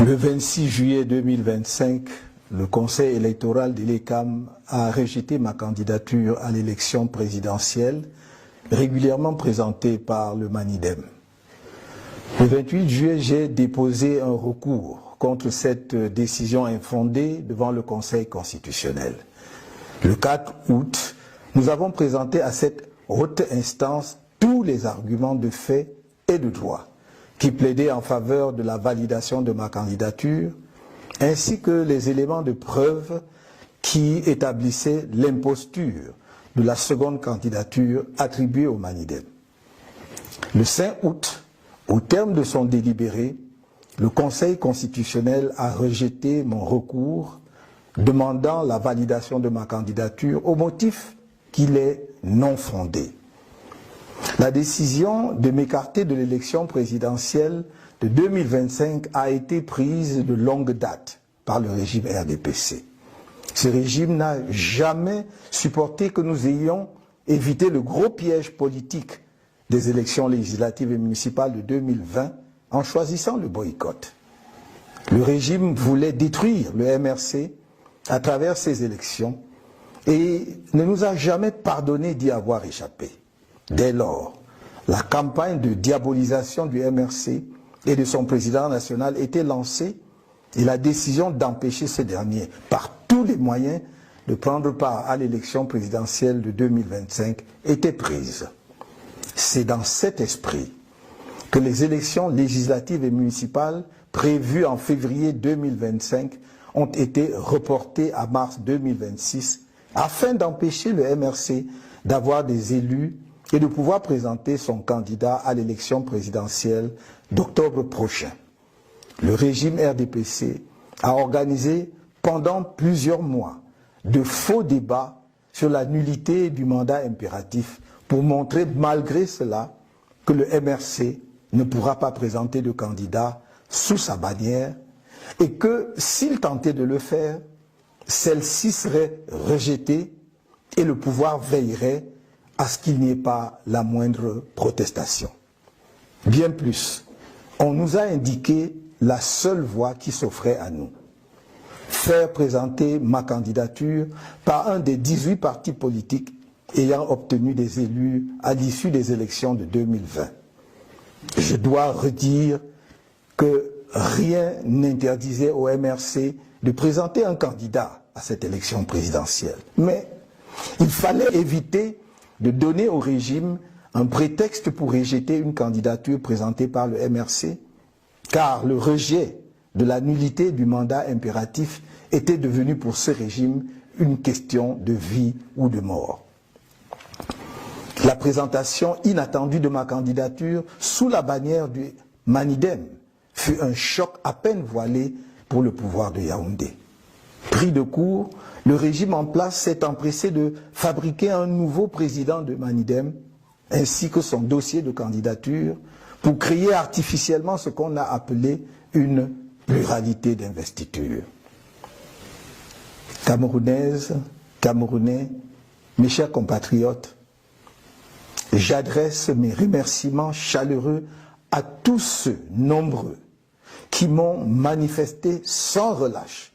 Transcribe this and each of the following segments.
Le 26 juillet 2025, le Conseil électoral de l'ECAM a rejeté ma candidature à l'élection présidentielle régulièrement présentée par le Manidem. Le 28 juillet, j'ai déposé un recours contre cette décision infondée devant le Conseil constitutionnel. Le 4 août, nous avons présenté à cette haute instance tous les arguments de fait et de droit qui plaidaient en faveur de la validation de ma candidature, ainsi que les éléments de preuve qui établissaient l'imposture de la seconde candidature attribuée au Manidem. Le 5 août, au terme de son délibéré, le Conseil constitutionnel a rejeté mon recours demandant la validation de ma candidature au motif qu'il est non fondé. La décision de m'écarter de l'élection présidentielle de 2025 a été prise de longue date par le régime RDPC. Ce régime n'a jamais supporté que nous ayons évité le gros piège politique des élections législatives et municipales de 2020 en choisissant le boycott. Le régime voulait détruire le MRC à travers ces élections et ne nous a jamais pardonné d'y avoir échappé. Dès lors, la campagne de diabolisation du MRC et de son président national était lancée et la décision d'empêcher ce dernier, par tous les moyens, de prendre part à l'élection présidentielle de 2025 était prise. C'est dans cet esprit que les élections législatives et municipales prévues en février 2025 ont été reportées à mars 2026 afin d'empêcher le MRC d'avoir des élus et de pouvoir présenter son candidat à l'élection présidentielle d'octobre prochain. Le régime RDPC a organisé pendant plusieurs mois de faux débats sur la nullité du mandat impératif pour montrer malgré cela que le MRC ne pourra pas présenter de candidat sous sa bannière et que s'il tentait de le faire, celle-ci serait rejetée et le pouvoir veillerait à ce qu'il n'y ait pas la moindre protestation. Bien plus, on nous a indiqué la seule voie qui s'offrait à nous. Faire présenter ma candidature par un des 18 partis politiques ayant obtenu des élus à l'issue des élections de 2020. Je dois redire que rien n'interdisait au MRC de présenter un candidat à cette élection présidentielle. Mais il fallait éviter de donner au régime un prétexte pour rejeter une candidature présentée par le MRC, car le rejet de la nullité du mandat impératif était devenu pour ce régime une question de vie ou de mort. La présentation inattendue de ma candidature sous la bannière du Manidem fut un choc à peine voilé pour le pouvoir de Yaoundé. Pris de court, le régime en place s'est empressé de fabriquer un nouveau président de Manidem ainsi que son dossier de candidature pour créer artificiellement ce qu'on a appelé une pluralité d'investiture. Camerounaises, Camerounais, mes chers compatriotes, j'adresse mes remerciements chaleureux à tous ceux nombreux qui m'ont manifesté sans relâche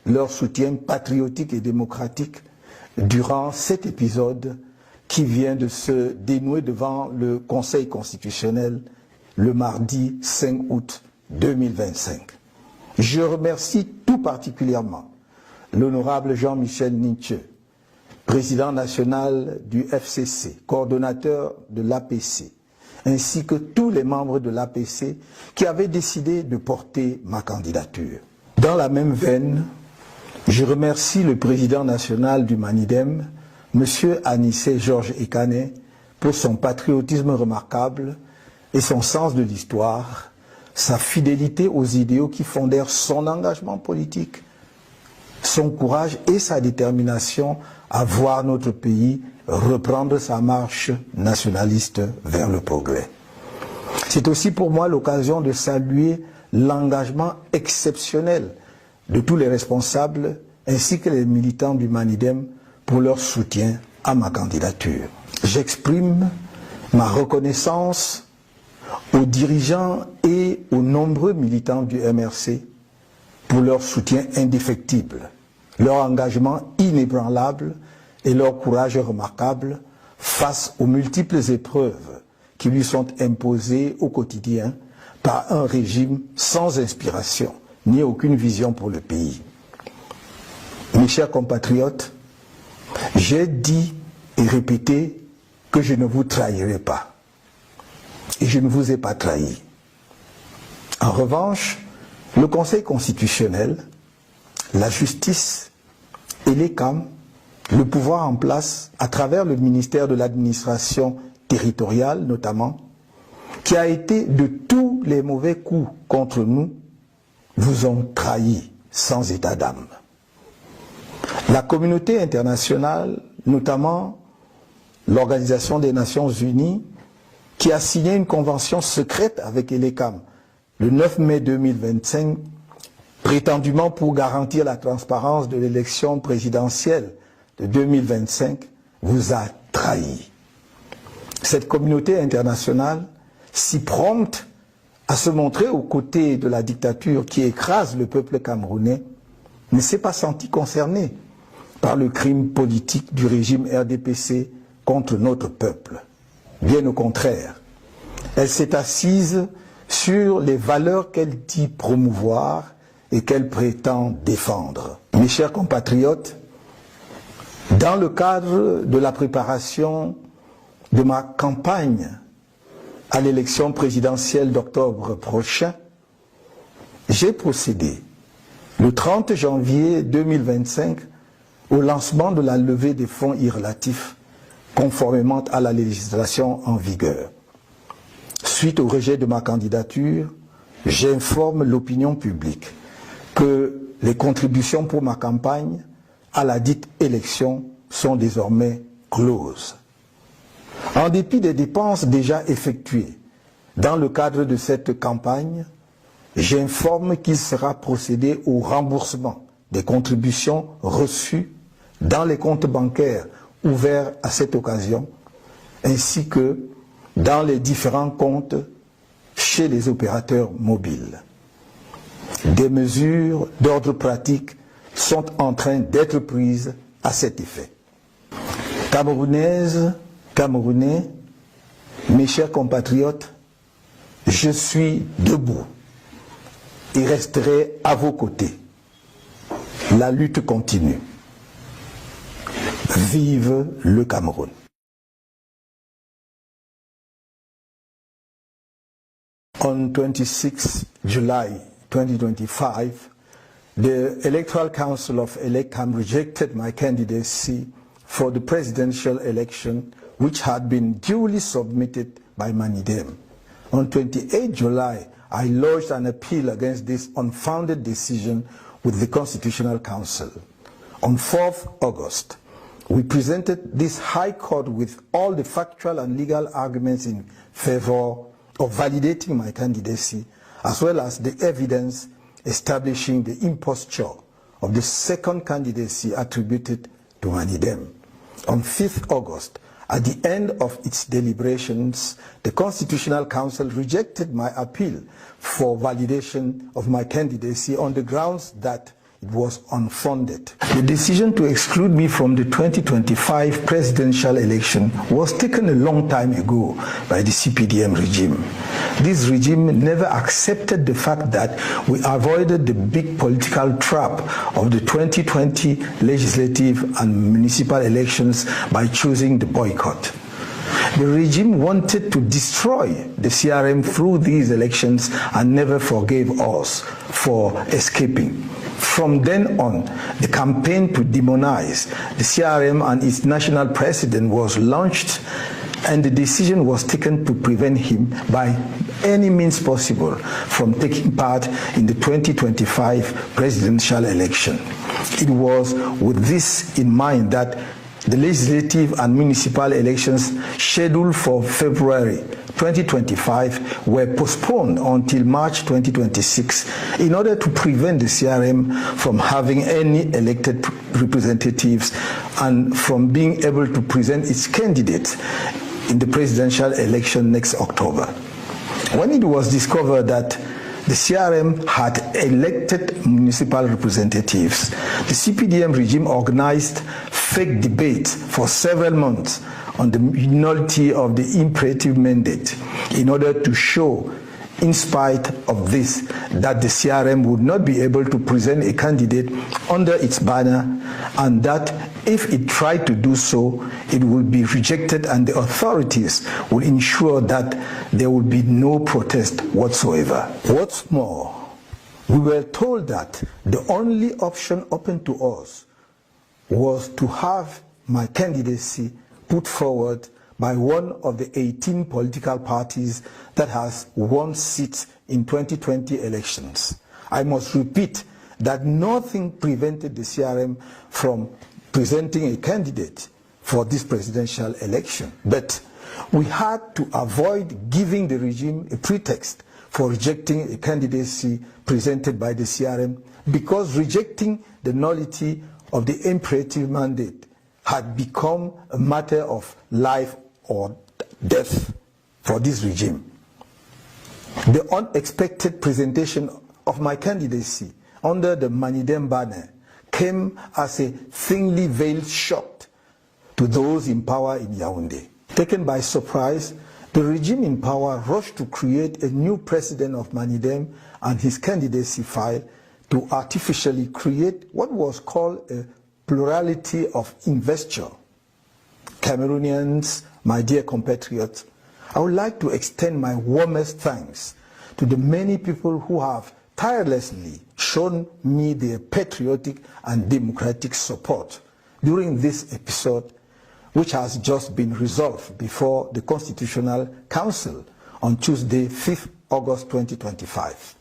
leur soutien patriotique et démocratique durant cet épisode qui vient de se dénouer devant le Conseil constitutionnel le mardi 5 août 2025. Je remercie tout particulièrement l'honorable Jean-Michel Ninche, président national du FCC, coordonnateur de l'APC, ainsi que tous les membres de l'APC qui avaient décidé de porter ma candidature. Dans la même veine, je remercie le président national du Manidem, M. Anissé Georges Ekane, pour son patriotisme remarquable et son sens de l'histoire, sa fidélité aux idéaux qui fondèrent son engagement politique, son courage et sa détermination à voir notre pays reprendre sa marche nationaliste vers le progrès. C'est aussi pour moi l'occasion de saluer l'engagement exceptionnel de tous les responsables ainsi que les militants du Manidem pour leur soutien à ma candidature. J'exprime ma reconnaissance aux dirigeants et aux nombreux militants du MRC pour leur soutien indéfectible, leur engagement inébranlable et leur courage remarquable face aux multiples épreuves qui lui sont imposées au quotidien par un régime sans inspiration ni aucune vision pour le pays. Mes chers compatriotes, j'ai dit et répété que je ne vous trahirai pas. Et je ne vous ai pas trahi. En revanche, le Conseil constitutionnel, la justice et les CAM, le pouvoir en place à travers le ministère de l'administration territoriale notamment, qui a été de tous les mauvais coups contre nous, vous ont trahis sans état d'âme. La communauté internationale, notamment l'Organisation des Nations Unies, qui a signé une convention secrète avec ELECAM le 9 mai 2025, prétendument pour garantir la transparence de l'élection présidentielle de 2025, vous a trahi. Cette communauté internationale, si prompte à se montrer aux côtés de la dictature qui écrase le peuple camerounais, ne s'est pas sentie concernée par le crime politique du régime RDPC contre notre peuple. Bien au contraire, elle s'est assise sur les valeurs qu'elle dit promouvoir et qu'elle prétend défendre. Mes chers compatriotes, dans le cadre de la préparation de ma campagne à l'élection présidentielle d'octobre prochain, j'ai procédé le 30 janvier 2025 au lancement de la levée des fonds irrelatifs conformément à la législation en vigueur. Suite au rejet de ma candidature, j'informe l'opinion publique que les contributions pour ma campagne à la dite élection sont désormais closes. En dépit des dépenses déjà effectuées dans le cadre de cette campagne, j'informe qu'il sera procédé au remboursement des contributions reçues dans les comptes bancaires ouverts à cette occasion, ainsi que dans les différents comptes chez les opérateurs mobiles. Des mesures d'ordre pratique sont en train d'être prises à cet effet. Camerounaises, Camerounais, mes chers compatriotes, je suis debout et resterai à vos côtés. La lutte continue. Vive le Cameroun. On 26 July 2025, the Electoral Council of ELECAM rejected my candidacy for the presidential election, which had been duly submitted by MANIDEM. On 28 July, I lodged an appeal against this unfounded decision with the Constitutional Council. On 4th August, we presented this High Court with all the factual and legal arguments in favor of validating my candidacy, as well as the evidence establishing the imposture of the second candidacy attributed to MANIDEM. On 5th August, at the end of its deliberations, the Constitutional Council rejected my appeal for validation of my candidacy on the grounds that it was unfounded. The decision to exclude me from the 2025 presidential election was taken a long time ago by the CPDM regime. This regime never accepted the fact that we avoided the big political trap of the 2020 legislative and municipal elections by choosing the boycott. The regime wanted to destroy the CRM through these elections and never forgave us for escaping. From then on, the campaign to demonize the CRM and its national president was launched, and the decision was taken to prevent him by any means possible from taking part in the 2025 presidential election. It was with this in mind that the legislative and municipal elections scheduled for February 2025 were postponed until March 2026 in order to prevent the CRM from having any elected representatives and from being able to present its candidates in the presidential election next October. When it was discovered that the The CRM had elected municipal representatives. The CPDM regime organized fake debates for several months on the nullity of the imperative mandate in order to show, in spite of this, that the CRM would not be able to present a candidate under its banner, and that if it tried to do so, it would be rejected and the authorities would ensure that there would be no protest whatsoever. What's more, we were told that the only option open to us was to have my candidacy put forward by one of the 18 political parties that has won seats in 2020 elections. I must repeat that nothing prevented the CRM from presenting a candidate for this presidential election, but we had to avoid giving the regime a pretext for rejecting a candidacy presented by the CRM, because rejecting the nullity of the imperative mandate had become a matter of life or death for this regime. The unexpected presentation of my candidacy under the Manidem banner came as a thinly veiled shock to those in power in Yaoundé. Taken by surprise, the regime in power rushed to create a new president of Manidem and his candidacy file to artificially create what was called a plurality of investiture. Cameroonians, my dear compatriots, I would like to extend my warmest thanks to the many people who have tirelessly shown me their patriotic and democratic support during this episode, which has just been resolved before the Constitutional Council on Tuesday, 5th August 2025.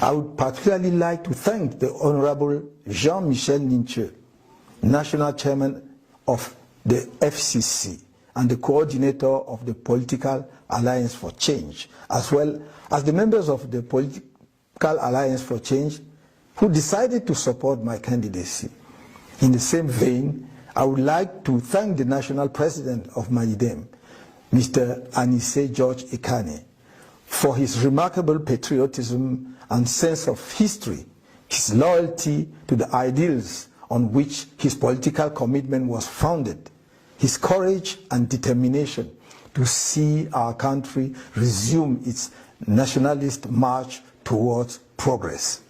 I would particularly like to thank the Honorable Jean-Michel Ninche, National Chairman of the FCC and the coordinator of the Political Alliance for Change, as well as the members of the Political Alliance for Change who decided to support my candidacy. In the same vein, I would like to thank the National President of Manidem, Mr. Anissé George Ekane, for his remarkable patriotism and sense of history, his loyalty to the ideals on which his political commitment was founded, his courage and determination to see our country resume its nationalist march towards progress.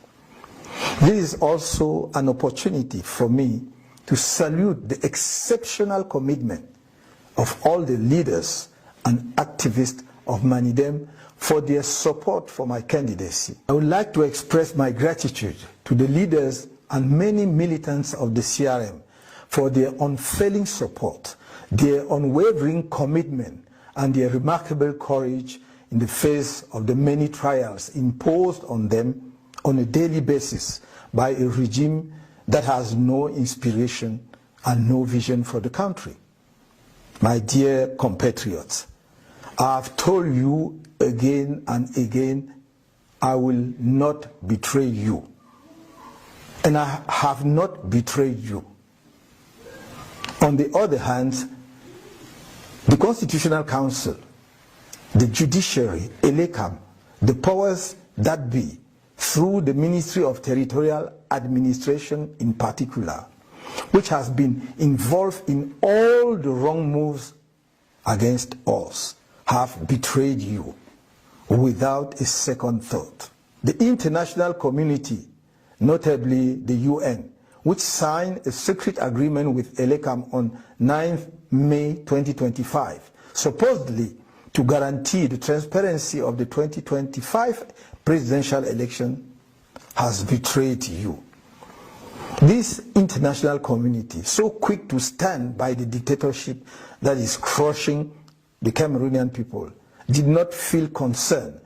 This is also an opportunity for me to salute the exceptional commitment of all the leaders and activists of Manidem for their support for my candidacy. I would like to express my gratitude to the leaders and many militants of the CRM for their unfailing support, their unwavering commitment, and their remarkable courage in the face of the many trials imposed on them on a daily basis by a regime that has no inspiration and no vision for the country. My dear compatriots, I have told you again and again, I will not betray you. And I have not betrayed you. On the other hand, the Constitutional Council, the judiciary, ELECAM, the powers that be, through the Ministry of Territorial Administration in particular, which has been involved in all the wrong moves against us, have betrayed you without a second thought. The international community, notably the UN, which signed a secret agreement with ELECAM on 9th May 2025, supposedly to guarantee the transparency of the 2025 presidential election, has betrayed you. This international community, so quick to stand by the dictatorship that is crushing the Cameroonian people, did not feel concerned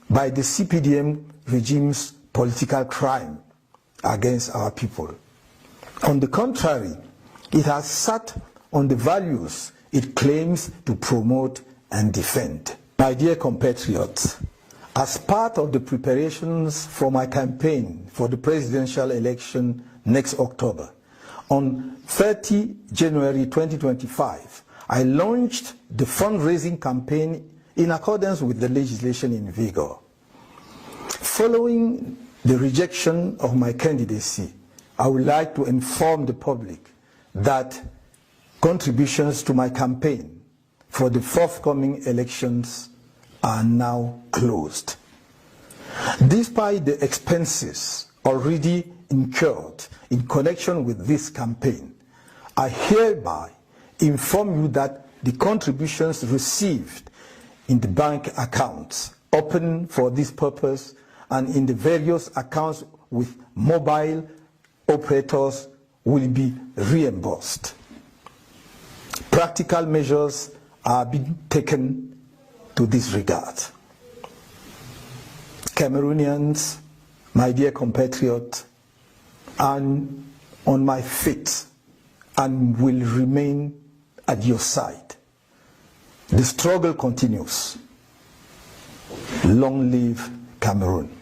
by the CPDM regime's political crime against our people. On the contrary, it has sat on the values it claims to promote and defend. My dear compatriots, as part of the preparations for my campaign for the presidential election next October, on 30 January 2025, I launched the fundraising campaign in accordance with the legislation in vigor. Following the rejection of my candidacy, I would like to inform the public that contributions to my campaign for the forthcoming elections are now closed. Despite the expenses already incurred in connection with this campaign, I hereby inform you that the contributions received in the bank accounts open for this purpose and in the various accounts with mobile operators will be reimbursed. Practical measures are being taken to this regard. Cameroonians, my dear compatriots, I'm on my feet and will remain at your side. The struggle continues. Long live Cameroon.